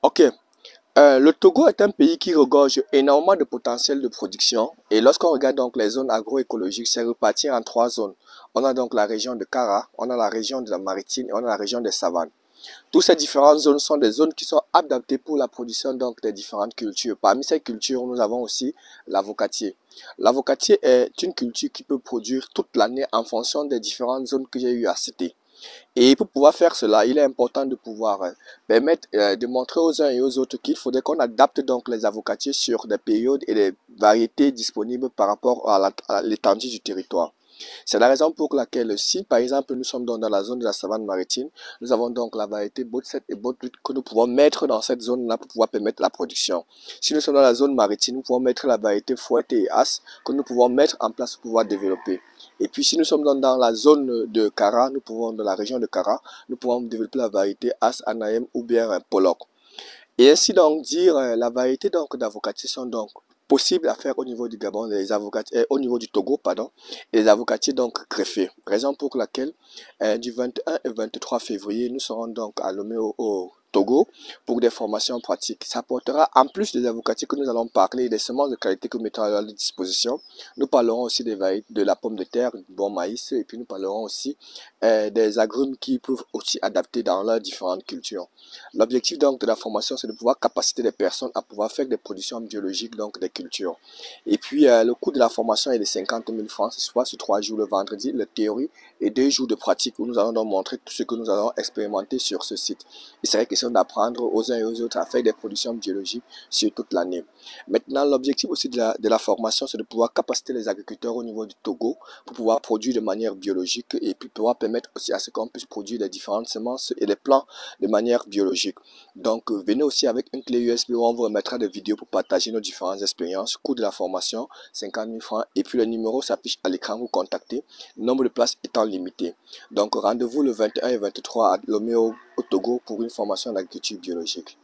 Ok, le Togo est un pays qui regorge énormément de potentiel de production et lorsqu'on regarde donc les zones agroécologiques, c'est reparti en trois zones. On a donc la région de Kara, on a la région de la Maritime et on a la région des savanes. Toutes ces différentes zones sont des zones qui sont adaptées pour la production donc des différentes cultures. Parmi ces cultures, nous avons aussi l'avocatier. L'avocatier est une culture qui peut produire toute l'année en fonction des différentes zones que j'ai eu à citer. Et pour pouvoir faire cela, il est important de pouvoir permettre de montrer aux uns et aux autres qu'il faudrait qu'on adapte donc les avocatiers sur des périodes et des variétés disponibles par rapport à l'étendue du territoire. C'est la raison pour laquelle, si par exemple nous sommes dans la zone de la savane maritime, nous avons donc la variété Bot 7 et Bot 8 que nous pouvons mettre dans cette zone-là pour pouvoir permettre la production. Si nous sommes dans la zone maritime, nous pouvons mettre la variété Fouette et As que nous pouvons mettre en place pour pouvoir développer. Et puis si nous sommes dans la zone de Kara, nous pouvons, dans la région de Kara, nous pouvons développer la variété As, Anaïm ou bien Pollock. Et ainsi donc dire, la variété donc d'avocatiers sont donc possibles à faire au niveau du Gabon, au niveau du Togo, pardon, et les avocatiers donc greffés. Raison pour laquelle du 21 et 23 février, nous serons donc à Lomé au Togo pour des formations pratiques. Ça apportera, en plus des avocatiers que nous allons parler, des semences de qualité que nous mettrons à leur disposition. Nous parlerons aussi de la pomme de terre, du bon maïs, et puis nous parlerons aussi des agrumes qui peuvent aussi adapter dans leurs différentes cultures. L'objectif donc de la formation, c'est de pouvoir capaciter les personnes à pouvoir faire des productions biologiques, donc des cultures. Et puis, le coût de la formation est de 50 000 francs, c'est soit sur 3 jours le vendredi, la théorie, et 2 jours de pratique où nous allons donc montrer tout ce que nous allons expérimenter sur ce site. Il serait question d'apprendre aux uns et aux autres à faire des productions biologiques sur toute l'année. Maintenant, l'objectif aussi de la formation, c'est de pouvoir capaciter les agriculteurs au niveau du Togo pour pouvoir produire de manière biologique et puis pouvoir permettre aussi à ce qu'on puisse produire les différentes semences et les plants de manière biologique. Donc, venez aussi avec une clé USB où on vous remettra des vidéos pour partager nos différentes expériences. Coût de la formation, 50 000 francs. Et puis, le numéro s'affiche à l'écran, vous contactez. Nombre de places étant limité. Donc, rendez-vous le 21 et 23 à Lomé au Togo pour une formation en agriculture biologique.